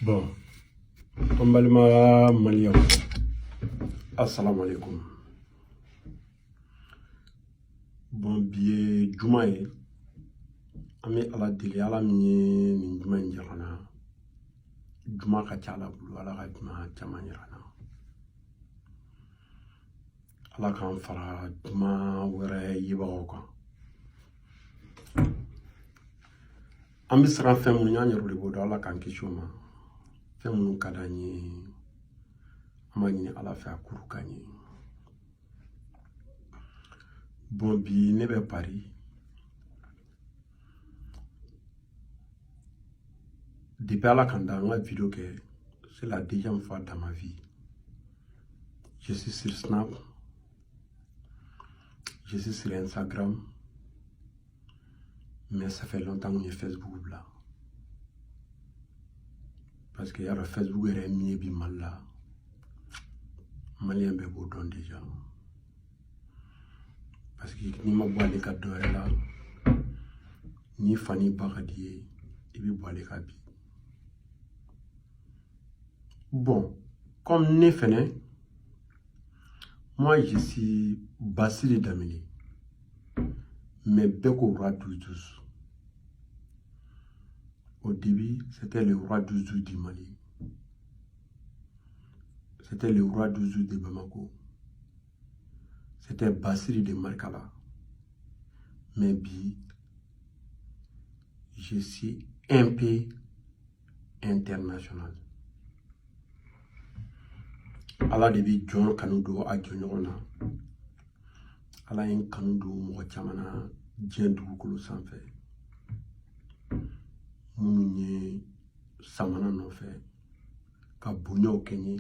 Bon, Tombalima Maliam, assalamu alaikum. Bon, biye Jumae, Ami ala dili ala miye ni Juma njirana. Juma ka chala bulu ala ka Juma chama njirana. Ala kan fara Juma were yiba oka. Ambi sera femu nyanya ruli bodo ala kan kishuma. Femu kadanye amani ala fa kuru kanye. Bon bi nebe Paris. Depuis à la Kanda, vidéo que c'est la deuxième fois dans ma vie. Je suis sur Snap, je suis sur Instagram, mais ça fait longtemps que je suis Facebook là. Parce que y a le Facebook est mieux bien mal là. Malien be bon déjà. Parce que ni ma boire les cadeaux là, ni Fanny Bagadier, il veut boire les cadeaux. Bon, comme Nefene, moi je suis Basile Damini, mais Beko roi 12-12. Au début, c'était le roi 12-12 du Mali. C'était le roi 12-12 de Bamako. C'était Basile de Markala. Mais bi, je suis un peu international. Ala de bi John Kanudo a John Ala en Kanudo mo chamana diɲɛ dugukolo sanfɛ minnu ye samana nɔfɛ ka bonyaw kɛ n ye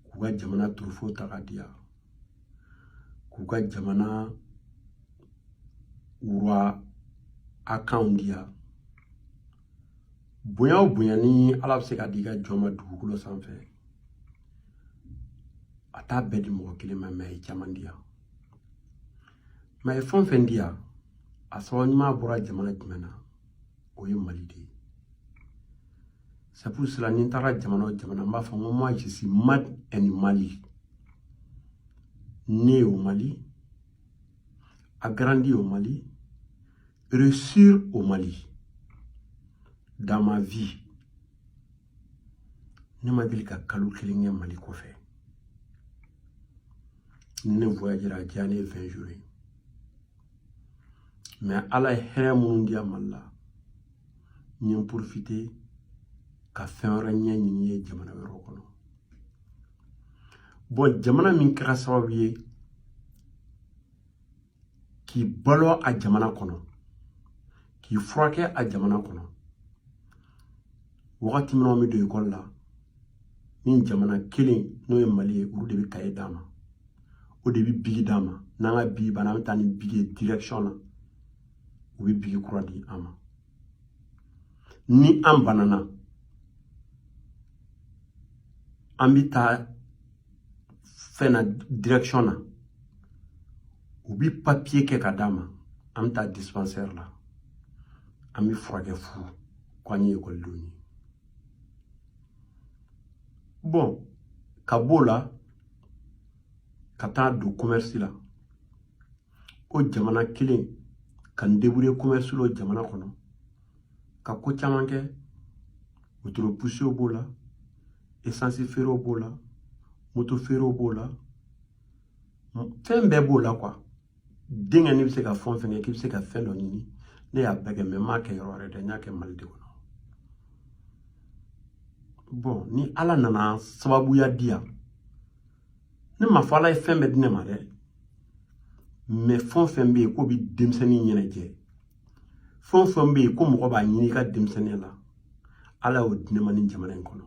k'u ka jamana turufo ta ka diya k'u ka jamana wura akanw diya bonya o bonya ni Ala bɛ se ka di ka jɔn ma dugukolo sanfɛ a t'a bɛɛ di mɔgɔ kelen ma mais a ye caman diya mais a ye fɛn o fɛn diya a sababu ɲuman bɔra jamana jumɛn na o ye Mali de ye c'est pour cela ni n taara jamana o jamana n b'a fɔ ko moi je suis mad and Mali né au Mali agrandi au Mali réussir au Mali dans ma vie ne ma deli ka kalo kelen kɛ Mali kɔfɛ ne voyagera diya ne 20 jours mais Ala ye hɛrɛ minnu diya Mali la n ye profiter ka fɛn wɛrɛ ɲɛ ɲini ye jamana wɛrɛw kɔnɔ bon jamana min kɛra sababu ye k'i balo a jamana kɔnɔ k'i furakɛ a jamana kɔnɔ wagati min bɛ don école la ni jamana kelen n'o ye Mali ye olu de bɛ cahier d'a ma o de bɛ bigi d'a ma n'an ka bigi banna an bɛ taa ni bigi ye direction na u bɛ bigi kura di an ma ni an banana an bɛ taa fɛn na direction na u bɛ papier kɛ ka d'a ma an bɛ taa dispensaire la an bɛ furakɛ fu k'an ye écoledenw ye bon ka b'o la ka taa don commerce la o jamana kelen ka n débrouiller commerce lo jamana kɔnɔ ka ko caman kɛ wotoro poussé b'o la essence feerew b'o la moto feerew b'o la fɛn bɛɛ b'o la quoi denkɛ ni bɛ se ka fɛn fɛn kɛ k'i bɛ se ka fɛn dɔ ɲini ne y'a bɛɛ kɛ mais n m'a kɛ yɔrɔ wɛrɛ dɛ n y'a kɛ Mali de kɔnɔ bon ni Ala nana sababuya di yan ne ma fɔ Ala ye fɛn bɛɛ di ne ma dɛ mais fɛn o fɛn bɛ yen k'o bɛ denmisɛnnin ɲɛnajɛ fɛn o fɛn bɛ yen ko mɔgɔ b'a ɲini i ka denmisɛnninya la Ala y'o di ne ma nin jamana in kɔnɔ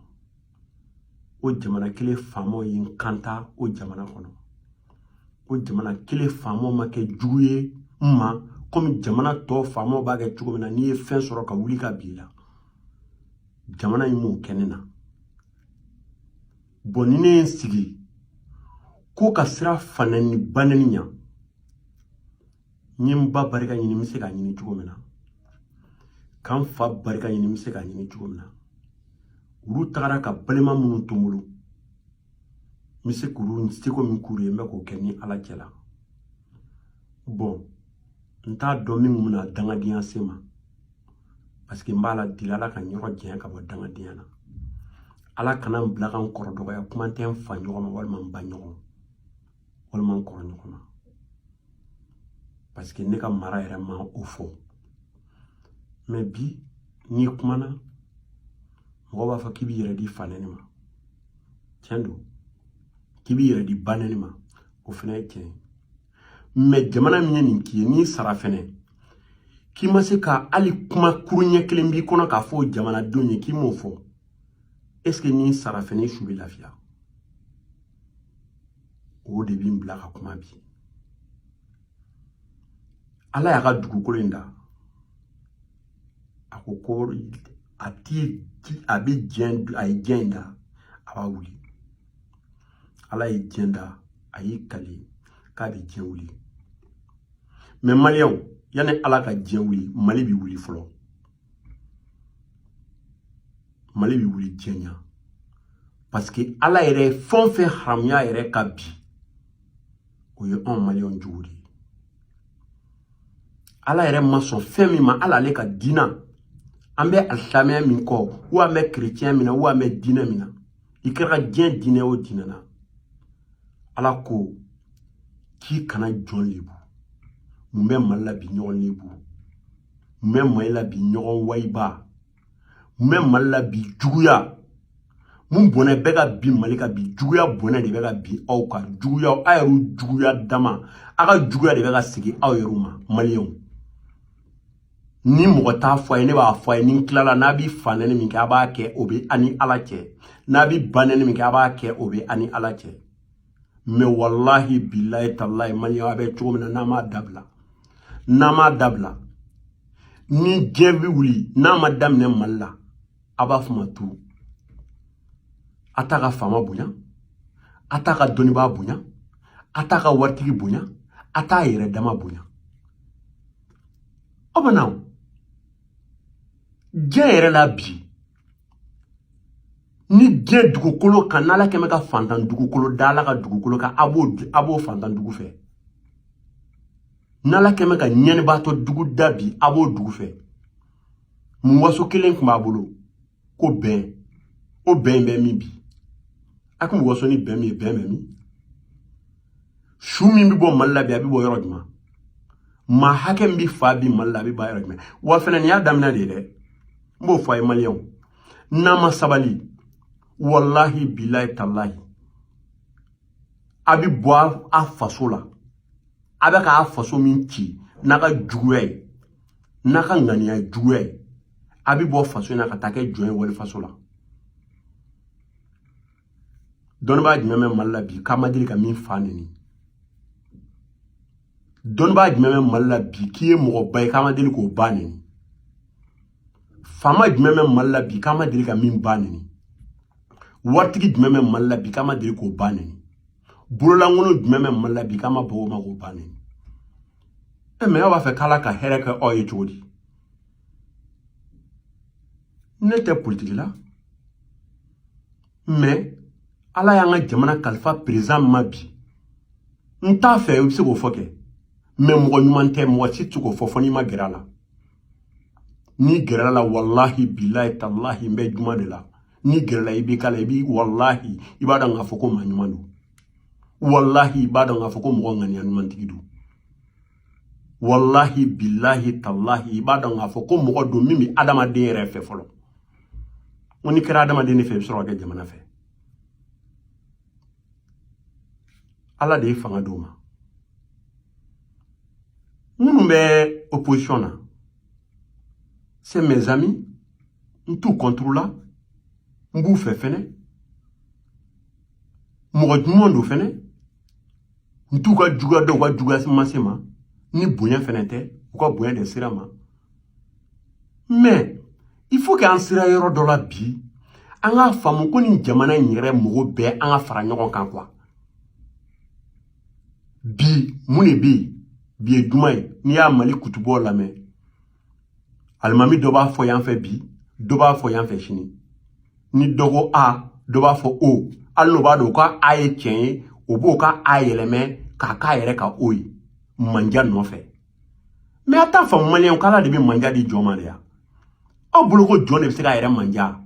o jamana kelen faamaw ye n kanta o jamana kɔnɔ o jamana kelen faamaw ma kɛ jugu ye n ma comme jamana tɔ faamaw b'a kɛ cogo min na n'i ye fɛn sɔrɔ ka wuli ka bin i la jamana in m'o kɛ ne na bon ni ne ye n sigi ko ka sira fanɛni banɛni ɲa n ye n ba barika ɲini n bɛ se k'a ɲini cogo min na k'an fa barika ɲini n bɛ se k'a ɲini cogo min na uru tagara ka balima minnu to n bolo n bɛ se k'uru seko min k'uru ye n bɛ k'o kɛ ni Ala cɛla bon n t'a dɔn min bɛna dangadenya se ma parce que n b'a la deli Ala ka n yɔrɔ janya ka bɔ dangadenya na Ala kana n bila ka n kɔrɔ dɔgɔya kuma tɛ n fa ɲɔgɔn ma walima n ba ɲɔgɔn walima n kɔrɔ ɲɔgɔn ma parce que ne ka mara yɛrɛ ma o fɔ mais bi n'i kumana mɔgɔ b'a fɔ k'i b'i yɛrɛ di fa nɛni ma tiɲɛ don k'i b'i yɛrɛ di ba nɛni ma o fana ye tiɲɛ mais jamana min ye nin k'i ye n'i sara fɛnɛ k'i ma se ka hali kuma kuru ɲɛ kelen b'i kɔnɔ k'a fɔ jamanadenw ye k'i m'o fɔ est-ce que n'i sara fɛnɛ i su bɛ lafiya o de b'i bila ka kuma bi Ala y'a ka dugukolo in da a ko ko a bɛ diɲɛ a ye diɲɛ in da a b'a wuli Ala ye diɲɛ da a y'i kali k'a bɛ diɲɛ wuli mais maliyɛnw yanni Ala ka diɲɛ wuli Mali bɛ wuli fɔlɔ Mali bɛ wuli diɲɛ ɲɛ parce que Ala yɛrɛ fɛn o fɛn haramuya yɛrɛ ka bi o ye anw maliyɛnw jugu de ye Ala yɛrɛ ma sɔn fɛn min ma Ala ale ka diinɛ an bɛ alisamɛya min kɔ ou an bɛ chrétien min na ou an bɛ diinɛ min na i kɛra diɲɛ diinɛ o diinɛ na Ala ko k'i kana jɔn lebu mun bɛ Mali la bi ɲɔgɔn lebu mun bɛ Mali la bi ɲɔgɔn wayiba mun bɛ Mali la bi juguya mun bɔnɛ bɛ ka bi Mali ka bi juguya bɔnɛ de bɛ ka bi aw ka juguya aw yɛrɛ juguya dama aw ka juguya de bɛ ka sigi aw yɛrɛ ma maliyɛnw ni mɔgɔ t'a fɔ a ye ne b'a fɔ a ye ni tilala n'a bɛ fa nɛni min kɛ a b'a kɛ o bɛ ani Ala cɛ n'a bɛ ba nɛni min kɛ a b'a kɛ o bɛ ani Ala cɛ mais wallahi billahi tallahi maliyɛnw a bɛ cogo min na n'a m'a dabila ni diɲɛ bɛ wuli n'a ma daminɛ Mali la a b'a fɔ ma tu a t'a ka faama bonya a t'a ka dɔnnibaa bonya a t'a ka waritigi bonya a t'a yɛrɛ dama bonya o bɛ na diɲɛ yɛrɛ la bi ni diɲɛ dugukolo kan n'Ala kɛmɛ ka fantan dugukolo da Ala ka dugukolo kan a b'o fantan dugu fɛ n'Ala kɛmɛ ka ɲɛnibaatɔ dugu da bi a b'o dugu fɛ mun waso kelen tun b'a bolo ko bɛn o bɛn bɛ min bi a kun waso ni bɛn min ye bɛn bɛ min su min bɛ bɔ Mali la bi a bɛ bɔ yɔrɔ jumɛn maa hakɛ min bɛ fa bi Mali la a bɛ ba yɔrɔ jumɛn wa fɛnɛ nin y'a daminɛ de ye dɛ n b'o fɔ a ye maliyɛnw n'a ma sabali wallahi billahi tallahi a bɛ bɔ a faso la a bɛ k'a faso min ci n'a ka juguya ye n'a ka ŋaniya juguya ye a bɛ bɔ faso in na ka taa kɛ jɔn ye wali faso la dɔnnibaa jumɛn bɛ Mali la bi k'a ma deli ka min fa nɛni dɔnnibaa jumɛn bɛ Mali la bi k'i ye mɔgɔba ye k'a ma deli k'o ba nɛni faama jumɛn bɛ Mali la bi k'a ma deli ka min ba nɛni waritigi jumɛn bɛ Mali la bi k'a ma deli k'o ba nɛni bololankolon jumɛn bɛ Mali la bi k'a ma bɔ o ma k'o ba nɛni mais aw b'a fɛ k'Ala ka hɛrɛ kɛ aw ye cogo di ne tɛ politique la mais Ala y'an ka jamana kalifa président ma bi n t'a fɛ i bɛ se k'o fɔ kɛ mais mɔgɔ ɲuman tɛ mɔgɔ si tɛ se k'o fɔ fɔ n'i ma gɛrɛ a la ni gɛrɛ la wallahi billahi tallahi n bɛ juma de la ni gɛrɛ la i b'i kala i b'i wallahi i b'a dɔn k'a fɔ ko maa ɲuman don wallahi i b'a dɔn k'a fɔ ko mɔgɔ ŋaniya ɲumantigi don wallahi billahi tallahi i b'a dɔn k'a fɔ ko mɔgɔ don min bɛ adamaden yɛrɛ fɛ fɔlɔ ko n'i kɛra adamaden de fɛ i bɛ sɔrɔ ka kɛ jamana fɛ Ala de ye fanga d'o ma minnu bɛ opposition na c'est mes amis n t'u contre la n b'u fɛ fɛnɛ mɔgɔ ɲuman don fɛnɛ n t'u ka juguya dɔn u ka juguya ma se ma ni bonya fɛnɛ tɛ u ka bonya de sira ma mais il faut que an sera yɔrɔ dɔ la bi an k'a faamu ko nin jamana in yɛrɛ mɔgɔ bɛɛ an ka fara ɲɔgɔn kan quoi bi mun de bɛ yen bi ye juma ye n'i y'a Mali kutubɔ lamɛn alimami dɔ b'a fɔ yan fɛ bi dɔ b'a fɔ yan fɛ sini ni dogo a do b'a fɔ o hali n'o b'a dɔn ka a ye tiɲɛ ye o b'o ka a yɛlɛmɛ k'a k'a yɛrɛ ka o ye manja nɔfɛ mais a t'a faamu maliyɛnw k'ala de bɛ manja di jɔn ma de ya aw bolo ko jɔn de bɛ se k'a yɛrɛ manja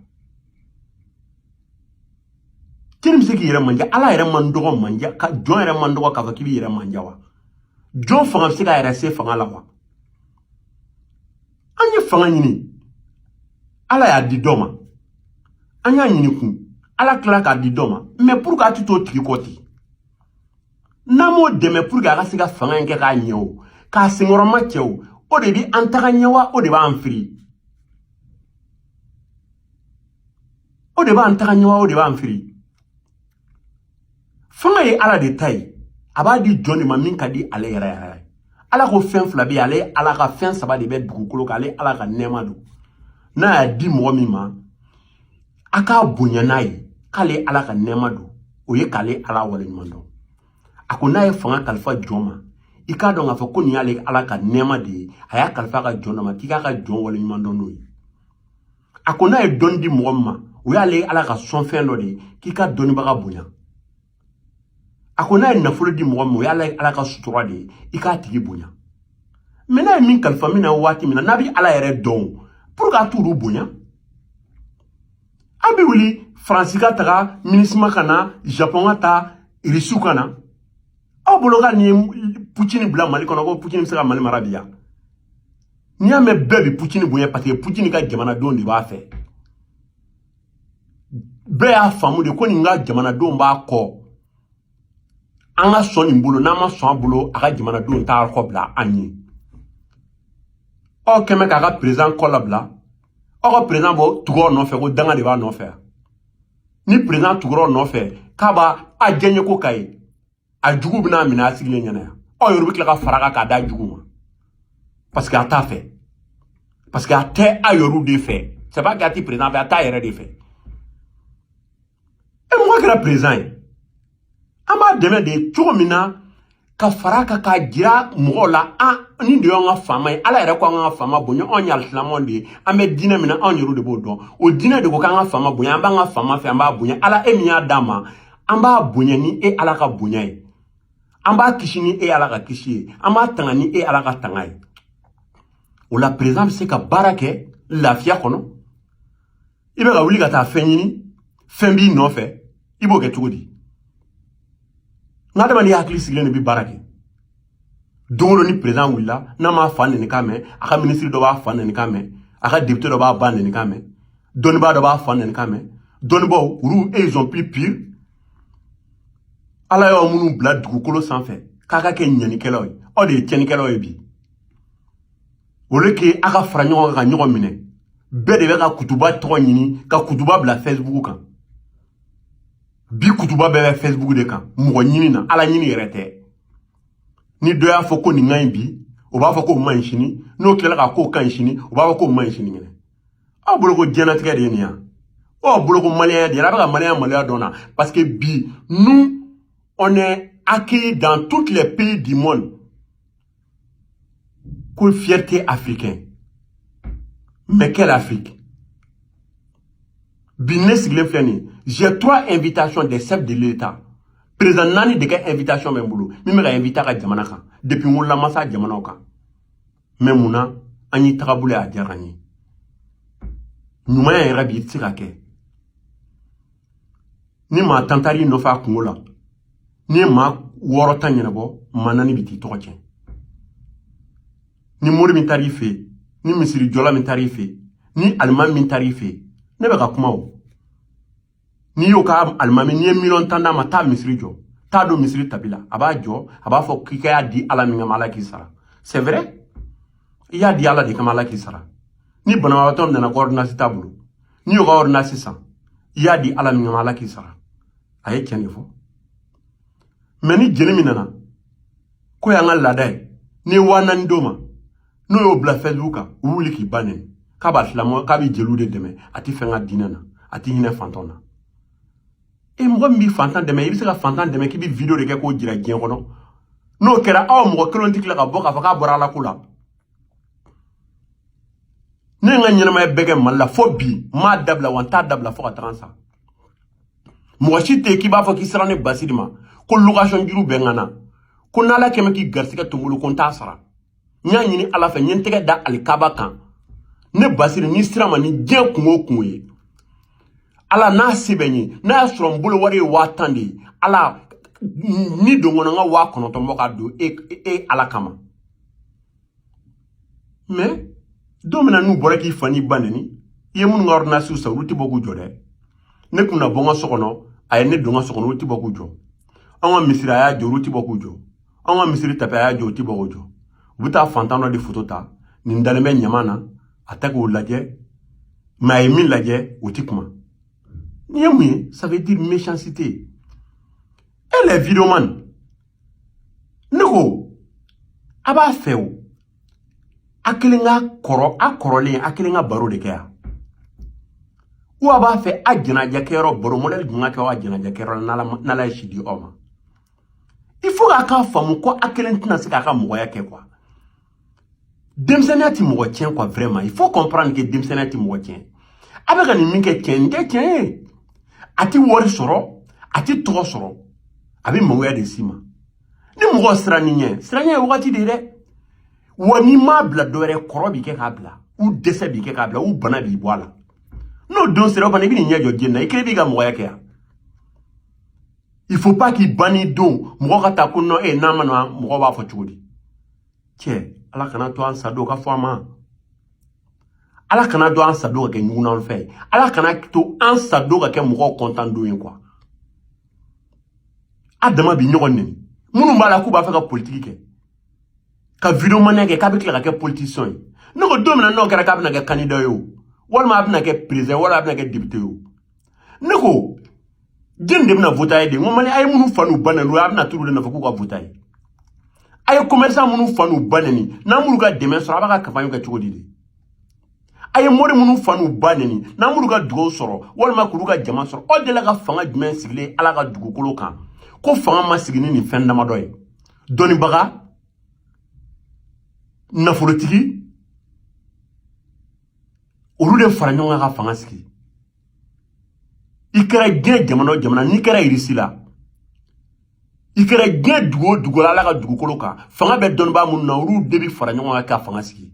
kini bɛ se k'i yɛrɛ manja ala yɛrɛ man dɔgɔ manja ka jɔn yɛrɛ man dɔgɔ k'a fɔ k'i b'i yɛrɛ manja wa jɔn fanga bɛ se k'a yɛrɛ se fanga la wa an ye fanga ɲini ala y'a di dɔ ma an y'a ɲini kun ala tila k'a di dɔ ma mais pour que a tɛ to tigi kɔ ten n'an m'o dɛmɛ pour que a ka se ka fanga in kɛ k'a ɲɛ o k'a senkɔrɔma cɛ o de bɛ an taga ɲɛ wa o de b'an firi o de b'an taga ɲɛ wa o de b'an firi fanga ye ala de ta ye a b'a di jɔn de ma min ka di ale yɛrɛ yɛrɛ ala ko fɛn fila bɛ yen ale ala ka fɛn saba de bɛ dugukolo kan ale ala ka nɛɛma don n'a y'a di mɔgɔ min ma a k'a bonya n'a ye k'ale ala ka nɛɛma don o ye k'ale ala waleɲuman dɔn a ko n'a ye fanga kalifa jɔn ma i k'a dɔn k'a fɔ ko nin y'ale ala ka nɛɛma de ye a y'a kalifa ka jɔn dɔ ma k'i k'a ka jɔn waleɲuman dɔn n'o ye a ko n'a ye dɔnni di mɔgɔ min ma o y'ale ala ka sɔnfɛn dɔ de ye k'i ka dɔnnibaga bonya a ko n'a ye nafolo di mɔgɔ min o y'ale ala ka sutura de ye i k'a tigi bonya mais n'a ye min kalifa min na waati min na n'a bɛ ala yɛrɛ dɔn pour que a t'olu bonya a bɛ wuli faransi ka taga minisma ka na japon ka taa irisiw ka na aw bolo ka nin ye Poutine bila Mali kɔnɔ ko Poutine bɛ se ka Mali mara bi ya n'i y'a mɛn bɛɛ bɛ Poutine bonya parce que Poutine ka jamanadenw de b'a fɛ bɛɛ y'a faamu de ko nin ka jamanadenw b'a kɔ an ka sɔn nin bolo n'an ma sɔn a bolo a ka jamanadenw t'a kɔ bila an ye aw kɛmɛ k'a ka président kɔ labila aw ka président bɔ tugɔrɔ nɔfɛ ko danga de b'a nɔfɛ ni président tugɔrɔ nɔfɛ k'a b'a a diɲɛ ko k'a ye a jugu bɛna minɛ a sigilen ɲɛna yan aw yɛrɛ bɛ tila ka fara k'a d'a jugu ma parce que a t'a fɛ parce que a tɛ a yɛrɛw de fɛ c'est pas que a tɛ président fɛ a t'a yɛrɛ de fɛ mɔgɔ kɛra président ye an b'a dɛmɛ de cogo min na ka fara kan k'a jira mɔgɔw la nin de y'an ka faama ye ala yɛrɛ ko an ka faama bonya anw ye alisilamɛw de ye an bɛ diinɛ min na anw yɛrɛ de b'o dɔn o diinɛ de ko k'an ka faama bonya an b'an ka faama fɛ an b'a bonya ala e min y'a d'a ma an b'a bonya ni e ala ka bonya ye an b'a kisi ni e ala ka kisi ye an b'a tanga ni e ala ka tanga ye o la président bɛ se ka baara kɛ lafiya kɔnɔ i bɛ ka wuli ka taa fɛn ɲini fɛn b'i nɔfɛ i b'o kɛ cogo di n'adamaden hakili sigilen de bɛ baara kɛ don o don ni président wulila n'a m'a fa nɛni k'a mɛn a ka ministre dɔ b'a fa nɛni k'a mɛn a ka député dɔ b'a ba nɛni k'a mɛn dɔnnibaa dɔ b'a fa nɛni k'a mɛn dɔnnibaaw olu ils ont plus pire ala y'aw minnu bila dugukolo sanfɛ k'a ka kɛ ɲɛnikɛlaw ye aw de ye tiɲɛnikɛlaw ye bi o le ke a ka fara ɲɔgɔn kan ka ɲɔgɔn minɛ bɛɛ de bɛ ka kutuba tɔgɔ ɲini ka kutuba bila Facebook kan bi kutuba bɛɛ bɛ Facebook de kan mɔgɔ ɲini na ala ɲini yɛrɛ tɛ ni dɔ y'a fɔ ko nin ka ɲi bi o b'a fɔ ko man ɲi sini n'o tilala ka ko ka ɲi sini o b'a fɔ ko man ɲi sini ɲɛnɛ aw bolo ko diɲɛlatigɛ de ye nin ya aw bolo ko maliyɛnya de ye a bɛ ka maliyɛnya maloya dɔn na parce que bi nous on est accueillis dans tous les pays du monde que fierté africaine mais quelle Afrique bi ne sigilen filɛ nin j'ai 3 invitations des chefs de l'État président nani de ka invitation bɛ n bolo min bɛ ka inviter ka jamana kan depuis n wolola masa jamanaw kan mais munna an y'i tagabolo a diyara n ye ɲumanya yɛrɛ bi i tɛ se ka kɛ ni maa tan taar'i nɔfɛ a kungo la ni ye maa 6 tan ɲɛnabɔ maa 4 bɛ t'i tɔgɔ tiɲɛ ni mori min taar'i fɛ yen ni misiri jɔla min taar'i fɛ yen ni alimami min taar'i fɛ yen ne bɛ ka kuma o n'i y'o ka alimami n'i ye miliyɔn 10 d'a ma taa misiri jɔ taa don misiri tabi la a b'a jɔ a b'a fɔ k'i ka y'a di ala min kama ala k'i sara c'est vrai i y'a di ala de kama ala k'i sara ni banabagatɔ nana ko ordonnance t'a bolo n'i y'o ka ordonnance san i y'a di ala min kama ala k'i sara a ye tiɲɛ de fɔ mais ni jeli min nana ko y'an ka laada ye n'i ye 4000 d'o ma n'o y'o bila Facebook kan u wuli k'i ba nɛni k'a b'a silamɛ k'a bɛ jeliw de dɛmɛ a tɛ fɛn ka diinɛ na a tɛ hinɛ fantanw na e mɔgɔ min b'i fantan dɛmɛ i bɛ se ka fantan dɛmɛ k'i bɛ video de kɛ k'o jira diɲɛ kɔnɔ n'o kɛra aw mɔgɔ kelen tɛ tila ka bɔ k'a fɔ k'a bɔra ala ko la ne nga ɲɛnamaya bɛɛ kɛ Mali la fo bi m'a dabila wa n t'a dabila fo ka taga n sa mɔgɔ si tɛ k'i b'a fɔ k'i sera ne Basiri ma ko location juru bɛ n ka na ko n'Ala kɛmɛ k'i garisɛgɛ to n bolo ko n t'a sara n y'a ɲini Ala fɛ n ye n tɛgɛ da alikaba kan ne Basiri n'i sera ma ni diɲɛ kungo o kungo ye Ala n'a se bɛ n ye n'a y'a sɔrɔ n bolo wari ye 1000 de ye Ala ni don kɔnɔ n ka 900 bɔ k'a don e Ala kama mais don min na n'u bɔra k'i fa n'i ba neni i ye minnu ka ordonnance san olu tɛ bɔ k'u jɔ dɛ ne kun na bɔ n ka so kɔnɔ a ye ne don n ka so kɔnɔ olu tɛ bɔ k'u jɔ an ka misiri a y'a jɔ olu tɛ bɔ k'u jɔ an ka misiri tapi a y'a jɔ olu tɛ bɔ k'u jɔ u bɛ taa fantan dɔ de photo ta nin dalen bɛ ɲama na a tɛ k'o lajɛ mais a ye min lajɛ o tɛ kuma ni ye mun ye ça veut dire méchanceté elle est vidéoman ne ko a b'a fɛ o a kelen ka kɔrɔ a kɔrɔlen a kelen ka baro de kɛ yan ou a b'a fɛ a jɛnajɛ kɛyɔrɔ baro modèle jumɛn kɛ a jɛnajɛ kɛyɔrɔ n'Ala ye si di aw ma il faut k'a faamu ko a kelen tɛna se k'a ka mɔgɔya kɛ quoi denmisɛnniya tɛ mɔgɔ tiɲɛ quoi vraiment il faut comprendre que denmisɛnniya tɛ mɔgɔ tiɲɛ a bɛ ka nin min kɛ tiɲɛ nin tɛ tiɲɛ ye a tɛ wari sɔrɔ a tɛ tɔgɔ sɔrɔ a bɛ mɔgɔya de s'i ma ni mɔgɔ siranni ɲɛ ye wagati de ye dɛ wa n'i m'a bila dɔwɛrɛ kɔrɔ b'i kɛ k'a bila u dɛsɛ b'i kɛ k'a bila u bana b'i bɔ a la n'o don sera o fana i bɛ nin ɲɛ jɔ diɲɛ na i kelen b'i ka mɔgɔya kɛ yan il faut pas k'i ban n'i don mɔgɔ ka taa ko non n'a ma na mɔgɔ b'a fɔ cogo di cɛ Ala kana to an sadenw ka fɔ an ma Ala kana to an sadenw ka kɛ ɲugunan fɛ Ala kana to an sadenw ka kɛ mɔgɔw content don ye quoi a dama bi ɲɔgɔn neni minnu b'a la k'u b'a fɛ ka politique kɛ ka vidéo maniya kɛ k'a bɛ tila ka kɛ politicien ye ne ko don min na n'o kɛra k'a bɛna kɛ candidat ye o walima a bɛna kɛ président walima a bɛna kɛ député ye o ne ko jɛn de bɛna voter ye de n ko Mali a ye minnu fa n'u ba neni a bɛna turu de nɔfɛ k'u ka voter ye a ye commerçant minnu fa n'u ba neni n'an m'olu ka dɛmɛ sɔrɔ a b'a ka campagne kɛ cogo di de a ye mori minnu fa n'u ba neni n'an m'olu ka dugawu sɔrɔ walima k'olu ka jama sɔrɔ aw delila ka fanga jumɛn sigilen Ala ka dugukolo kan ko fanga ma sigi ni nin fɛn damadɔ ye dɔnnibaga nafolotigi olu de fara ɲɔgɔn kan ka fanga sigi i kɛra diɲɛ jamana o jamana n'i kɛra irisi la i kɛra diɲɛ dugu o dugu la Ala ka dugukolo kan fanga bɛ dɔnnibaa minnu na olu de bɛ fara ɲɔgɔn kan ka fanga sigi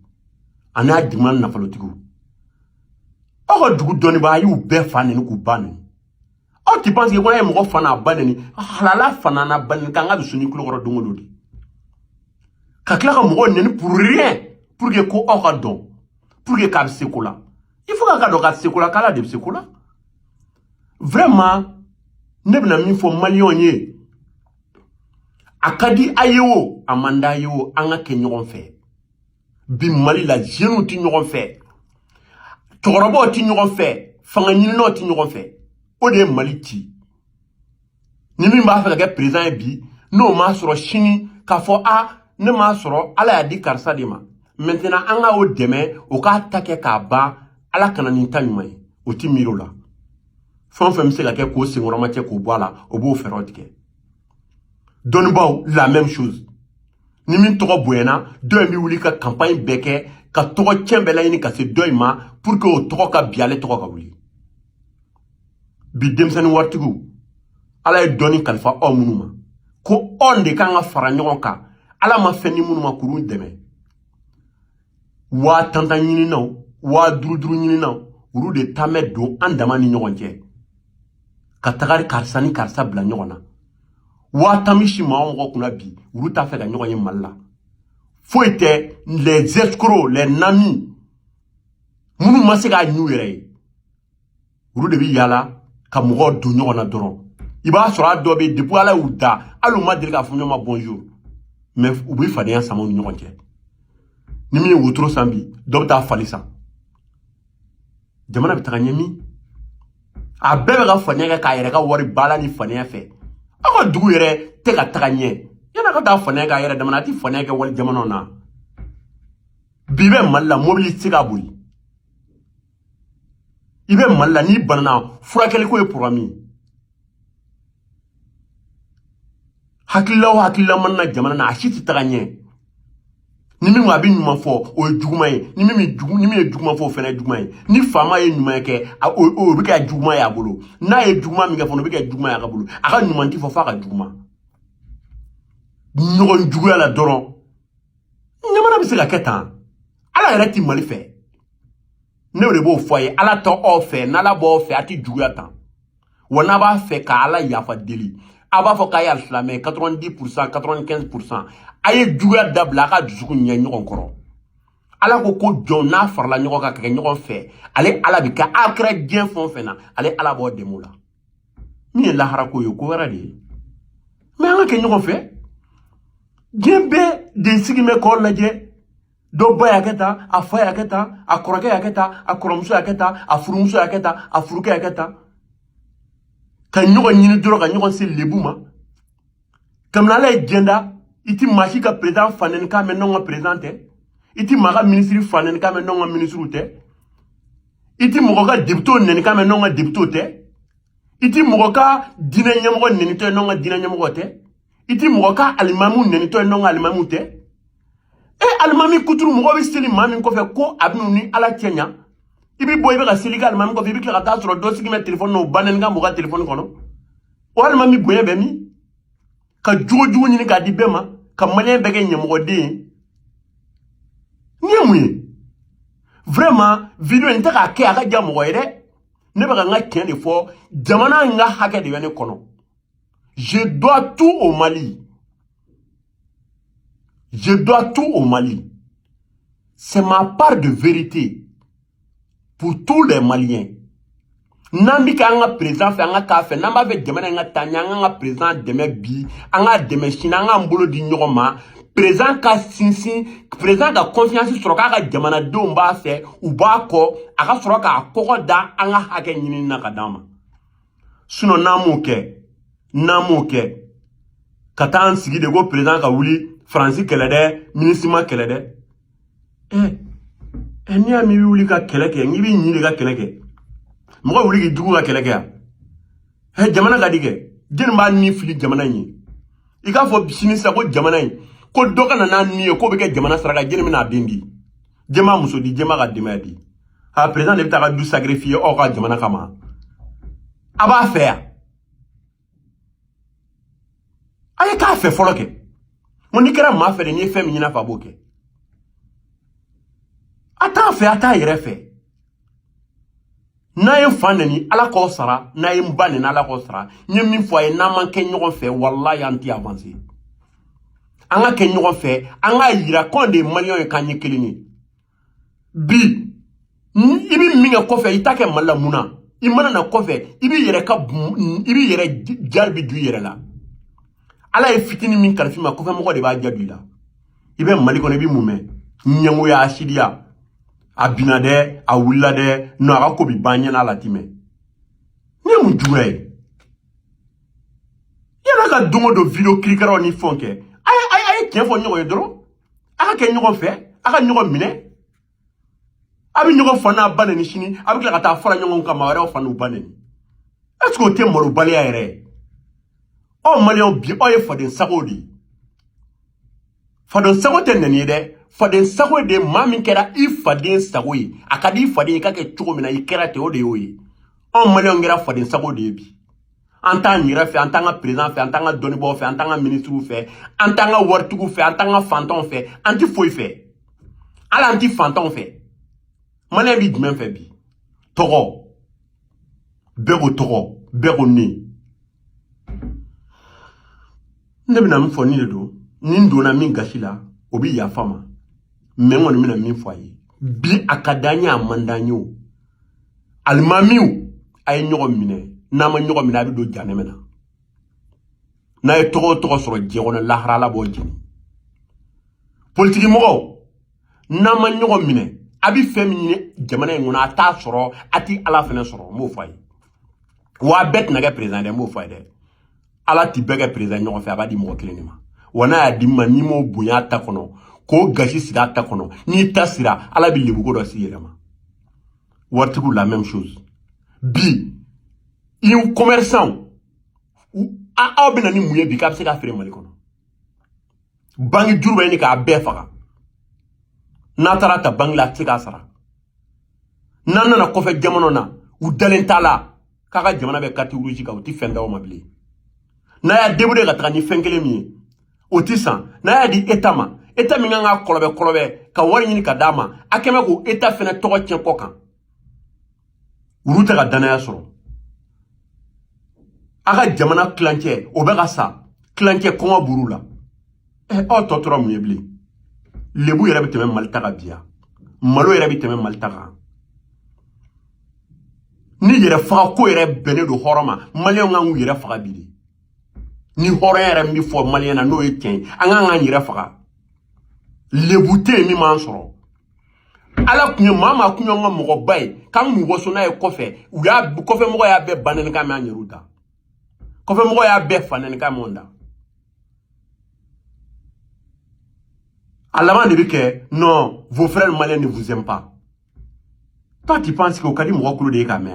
a n'a jamana nafolotigiw aw ka dugu dɔnnibaa y'u bɛɛ fa neni k'u ba neni aw ti pense que ko n'a ye mɔgɔ fa n'a ba neni halala fa n'a ba neni k'an ka bɛ sɔn ni kulo kɔrɔ don o don de ka tila ka mɔgɔw neni pour rien pour que ko aw ka dɔn pour que k'a bɛ se ko la il faut k'a dɔn k'a se ko la k'Ala de bɛ se ko la vraiment ne bɛna min fɔ maliyɛnw ye a ka di a ye o a man d'a ye o an ka kɛ ɲɔgɔn fɛ bi Mali la jeunes tɛ ɲɔgɔn fɛ cɛkɔrɔbaw tɛ ɲɔgɔn fɛ fanga ɲininaw tɛ ɲɔgɔn fɛ o de ye Mali ci ni min b'a fɛ ka kɛ président ye bi n'o m'a sɔrɔ sini k'a fɔ ne m'a sɔrɔ Ala y'a di karisa de ma maintenant an ka o dɛmɛ o k'a ta kɛ k'a ban Ala kana nin ta ɲuman ye o tɛ miiri o la fɛn o fɛn bɛ se ka kɛ k'o senkɔrɔma cɛ k'o bɔ a la o b'o fɛɛrɛw tigɛ dɔnnibaw la même chose ni min tɔgɔ bonyana dɔ in bɛ wuli ka campagne bɛɛ kɛ ka tɔgɔ tiɲɛ bɛɛ laɲini ka se dɔ in ma pour que o tɔgɔ ka bi ale tɔgɔ ka wuli bi denmisɛnnin waritigiw Ala ye dɔnni kalifa aw minnu ma ko anw de kan ka fara ɲɔgɔn kan Ala ma fɛn ni minnu ma k'olu dɛmɛ 5000 ɲininaw 5000 ɲininaw olu de ta mɛ don an dama ni ɲɔgɔn cɛ ka taga karisa ni karisa bila ɲɔgɔn na 5000 si ma mɔgɔ kunna bi olu t'a fɛ ka ɲɔgɔn ye Mali la foyi tɛ les escrocs les namis minnu ma se k'a ɲu yɛrɛ ye olu de bɛ yaala ka mɔgɔw don ɲɔgɔn na dɔrɔn i b'a sɔrɔ a dɔ bɛ depuis Ala y'u da hali u ma deli k'a fɔ ɲɔgɔn ma bonjour mais u bɛ fadenya sama u ni ɲɔgɔn cɛ ni min ye wotoro san bi dɔ bɛ taa fali san jamana bɛ taga ɲɛ min a bɛɛ bɛ ka fadenya kɛ k'a yɛrɛ ka wari bala ni fadenya fɛ aw ka dugu yɛrɛ tɛ ka taga ɲɛ yana ka taa fadenya k'a yɛrɛ damana a tɛ fadenya kɛ wali jamanaw na bi bɛ Mali la mobili tɛ se ka boli i bɛ Mali la n'i banana furakɛliko ye programme ye hakilila o hakilila mana na jamana na a si tɛ taga ɲɛ ni min wa bi ɲuman fɔ o ye juguman ye ni min ye juguman fɔ o fɛnɛ ye juguman ye ni faama ye ɲuman kɛ o bɛ kɛ juguman ye a bolo n'a ye juguman min kɛ fana o bɛ kɛ juguman ye a ka bolo a ka ɲuman ti fɔ f'a ka juguman ɲɔgɔn juguya la dɔrɔn ɲamana bɛ se ka kɛ tan ala yɛrɛ ti Mali fɛ ne de b'o fɔ a ye ala tɔ aw fɛ n'ala b'aw fɛ a ti juguya tan wa n'a b'a fɛ ka ala yafa deli a b'a fɔ k'a ye alisilamɛ 90% 95% a ye juguya dabila a ka dusukun ɲɛ ɲɔgɔn kɔrɔ ala ko jɔn n'a farala ɲɔgɔn kan ka kɛ ɲɔgɔn fɛ ale ala bi kɛ a kɛra diɲɛ fɛn o fɛn na ale ala b'o dɛmɛ la min ye lahara ko ye ko wɛrɛ de ye mais an ka kɛ ɲɔgɔn fɛ diɲɛ bɛɛ de sigi mɛ k'o lajɛ dɔ ba y'a kɛ tan a fa y'a kɛ tan a kɔrɔkɛ y'a kɛ tan a kɔrɔmuso y'a kɛ tan a furumuso y'a kɛ tan a furukɛ y'a kɛ tan ka ɲɔgɔn ɲini dɔrɔn ka ɲɔgɔn se lebu ma kabini ala ye diɲɛ da i ti maa si ka président fanɛni k'a mɛn n'anw ka président tɛ i ti maa ka ministre fanɛni k'a mɛn n'anw ka ministre tɛ i ti mɔgɔ ka député nɛni k'a mɛn n'anw ka député tɛ i ti mɔgɔ ka diinɛ ɲɛmɔgɔ nɛnitɔ ye n'anw ka diinɛ ɲɛmɔgɔ tɛ i ti mɔgɔ ka alimamu nɛnitɔ ye n'anw ka alimamu tɛ alimami kuturu mɔgɔ bɛ seli maa min kɔfɛ ko a bɛ ni ala cɛ ɲa i bɛ bɔ i bɛ ka seli ka alimami kɔfɛ i bɛ tila ka taa sɔrɔ dɔ sigi bɛ téléphone na o bannen ka mɔgɔ ka téléphone kɔnɔ o alimami bonya bɛ min ka jogo ɲini k'a di bɛɛ ma ka maliyɛn bɛɛ kɛ ɲɛmɔgɔden ye ni ye mun ye vraiment video in tɛ k'a kɛ a ka diya mɔgɔ ye dɛ ne bɛ ka n ka tiɲɛ de fɔ jamana in ka hakɛ de bɛ ne kɔnɔ je dois tout au Mali. Je dois tout au Mali. C'est ma part de vérité pour tous les Maliens. Nambi ka anga président fait anga ka fait namba ve demana anga tanya anga président deme bi anga deme china anga mbolo di nyoma président ka sinsin président ka confiance sur ka jamana do mba fait ou ba ko aka soro ka koko da anga hake nyini na kadama suno namu ke katan sigi de go président ka wuli Francis Kelede, ministre Kelede. Ni a mi wuli ka keleke, ni bi nyiri ka keleke. Moko wuli ki dugu ka keleke ya. Jamana ka dige. Jeni ba ni fili jamana nyi. I ka fo sini sa ko jamana nyi. Ko doka na ni ko be ke jamana saraka jeni mina dendi. Jema muso di jema ka demadi. Ha président de ta ka du sacrifier o ka jamana kama. Aba faire. Aye ka fait foloke. Mon ikera ma fait ni femme ni na fa boke. Ata fait ata yere fait. Na yen fanani ala ko sara, na yen banni ala ko sara. Nye min fo ay na man ken ñogon fait wallahi anti avancer. Anga ken ñogon fait, anga yira ko de Maliens e kanyi kelini. Bi ibi minga ko fait itake mala muna. Imana na ko fait, ibi yere ka ibi yere jarbi du yere la. Ala ye fitini min kalifi ma kofɛ mɔgɔ de b'a jaabi la i bɛ Mali kɔnɔ i bɛ mun mɛn ɲɛngoya asidiya a bina dɛ a wulila dɛ non a ka ko bi ban ɲɛna la ti mɛn ni ye mun juguya ye yala ka don o don video kirikaraw ni fɛnw kɛ a ye tiɲɛ fɔ ɲɔgɔn ye dɔrɔn a ka kɛ ɲɔgɔn fɛ a ka ɲɔgɔn minɛ a bɛ ɲɔgɔn fa n'a ba nɛni sini a bɛ tila ka taa fara ɲɔgɔn kan maa wɛrɛw fa n'u ba nɛni est-ce que o tɛ malobaliya yɛrɛ ye oh Maliens bi oh ye faden sago di faden sago te nani de faden sago de ma min kɛra i faden sago ye akadi faden ka kɛ cogo min na i kɛra te o de yo ye oh Maliens ngira faden sago de bi an t'an yɛrɛ fɛ an t'an ka président fɛ an t'an ka dɔnnibaaw fɛ an t'an ka ministre fɛ an t'an ka waritigiw fɛ an t'an ka fantanw fɛ an ti foyi fɛ ala an ti fantanw fɛ Maliens bi jumɛn fɛ bi tɔgɔ bɛɛ ko tɔgɔ bɛɛ ko ne ne bina min fɔ ni de don ni donna min gasi la o bi yafa ma mais ngoni mina min fɔ ye bi akadanya amandanyo alimamiw ay ɲɔgɔn minɛ n'a ma ɲɔgɔn minɛ a bi don janɛmɛ na n'a ye tɔgɔ sɔrɔ diɲɛ kɔnɔ lahara la b'o jeni politiki mɔgɔw n'a ma ɲɔgɔn minɛ a bi fɛn min ɲini jamana in kɔnɔ a t'a sɔrɔ a ti ala fɛnɛ sɔrɔ m'o fɔ ye wa bɛɛ tɛna kɛ président dɛ m'o fɔ ye dɛ ala ti bɛɛ kɛ président ɲɔgɔn fɛ a b'a di mɔgɔ kelen de ma wa n'a y'a di ma ni m'o bonya ta kɔnɔ k'o gasi siri a ta kɔnɔ n'i ta sira ala bi lebuko dɔ s'i yɛrɛ ma waritigiw la même chose bi i commerçant aw bɛna ni mun ye bi k'a bɛ se k'a feere Mali kɔnɔ banque juru bɛ ɲini k'a bɛɛ faga Natara ta bangla tika sara. Nana na kofe jamono na u dalen tala kaka jamana be kati uruji ka uti fenda o mabili. Na ya debude ga taka ni fenkele mi. Otisa na ya di etama eta mi nga kolobe ka wari nyini ka dama akeme ko eta fene togo tien kokan. Uruta ga dana ya soro. Aga jamana klanche obega sa klanche konga burula. O totoro mu yebli. Lebu yere bi teme maltaga biya. Malo yere bi teme maltaga. Ni yere faga ko yere bene do horoma malien nga ngu yere faga bidi. Ni horo yere mi fo malien na no eten anga nga yere faga. Lebu te mi man soro. Ala kunye mama kunye nga mogo bay kan mu woso na e kofe u ya kofe mogo ya be banen ka me anyeruda. Kofe mogo ya be fanen ka monda. Alaman de que non, vos frères maliens ne vous aiment pas. Toi tu penses que kadi mogo kulo de ka me.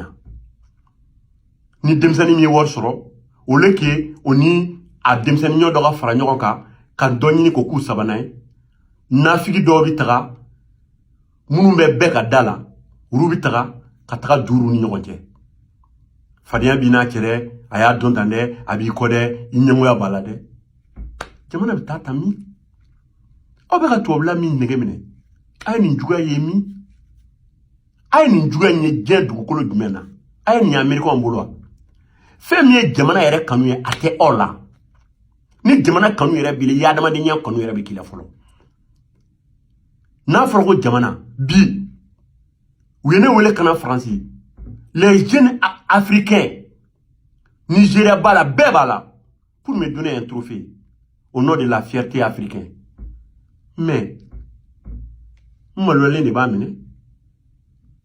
Ni demsani mi wor soro o leke oni a demsani nyo doga fara nyo ka kan doni ni ko ku sabanay na figi do bi taga munu be beka dala rubi taga ka taga duru ni nyogonje fadiya bina kere aya don tande abi kode inyengo ya balade jamana bi tata mi obeka to bla mi negemene ay ni njuga yemi ay ni njuga nye je dugukolo dumena ay ni amerika mbolo femi jamana yere kanu ye ate ola ni jamana kanu yere bile ya dama de nya kanu yere be kila folo na farko jamana bi wene wele kana français les jeunes africains Nigeria bala bebala pour me donner un trophée au nom de la fierté africaine mais malolé ne ba mine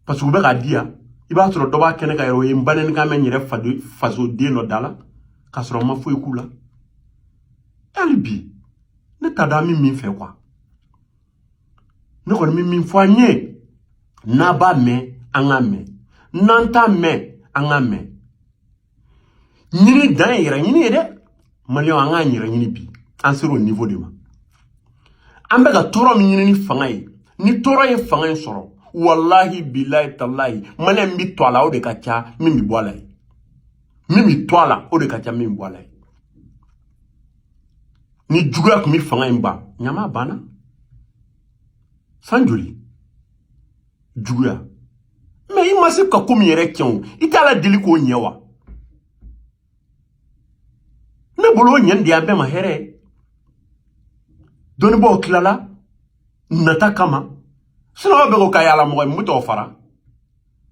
parce que be ga dia iba soro doba kene ka yero yimbanen ka men yere faso de no dala ka soro ma foi kula elbi ne tada mi fait quoi ne ko mi foanye na ba me angame nanta me angame nyini dan yere nyini de malio anga nyira nyini bi en sur au niveau de ma ambe ga toro mi nyini ni fangay ni toro ye fangay soro wallahi billahi tallahi malem bi toala o de kacha mimi boala mimi toala o de kacha mimi boala ni juga ko mi fangay mba nyama bana sanjuri juga mais il m'a dit que comme yere kion itala dili ko nyewa ne bolo nyandi abe ma here doni bo kilala nata kama sino be ko kayala mo muto fara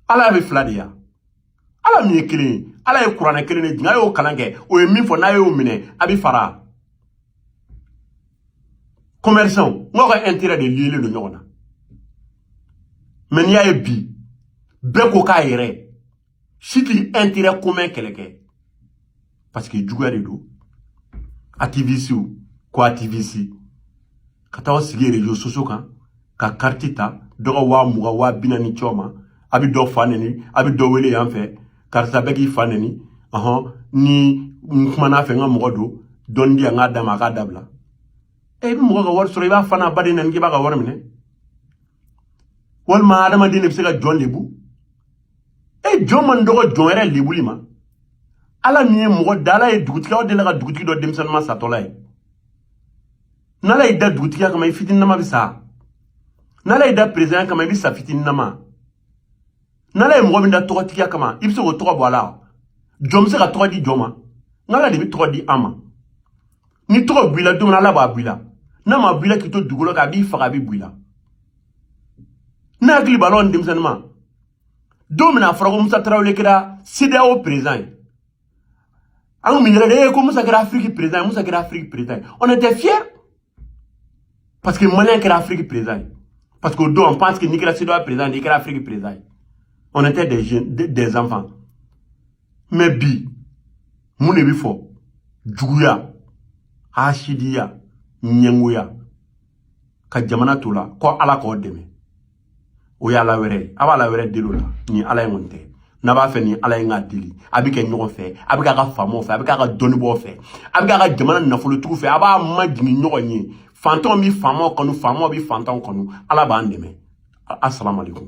ala be fladia ala mi ekili ala e qur'an ekili ne dinga yo kalange o e mi fo na yo mine abi fara commerçant ngo ka intérêt de lier le nyona men ya e bi be ko kayere siti intérêt commun keleke parce que juga de do activiste ko activiste kata o sigi réseaux sociaux kan ka kartita doga wa muga wa binani choma abi do faneni abi do wele yanfe karta begi faneni ni kumana fe nga mugo do don dia nga dama ka dabla e bi mugo ga war soro ba fana badina ngi ba ga war mine wal ma adama dine bi ga jon lebu e joman dogo jonere lebu lima ala mi mugo dala e dugutiga o de la ga dugutiga do demsan ma satola e nala ida dugutiga kama fitin nama bisa nala ida président kama bisa fitin nama nala mugo binda togotiga kama ibso go togo bwala jomse ga togo di joma nala de bi togo di ama ni togo buila dum nala ba buila na ma buila kito dugulo ka bi faga bi buila na gli balon demsan ma domina frogo musa trawle kira sida o président ang minere de ko musa kira Afrique président musa kira Afrique président on était fiers parce que malien kira Afrique président parce que on pense que Nicolas Sido président ni kira Afrique président on était des jeunes des enfants mais bi mune bi fo juguya hashidiya nyenguya ka jamana tola ko ala ko deme o ya la wéré aba la wéré delola ni ala yonte na ba fe ni ala nga dili abi ke nyogo fe abi ka famo fe abi ka doni bo fe abi ka jamana na folo tugu fe aba ma jimi nyogo nyi fantanw bi faamaw kanu faamaw bi fantanw kanu ala b'an dɛmɛ assalamu alaikum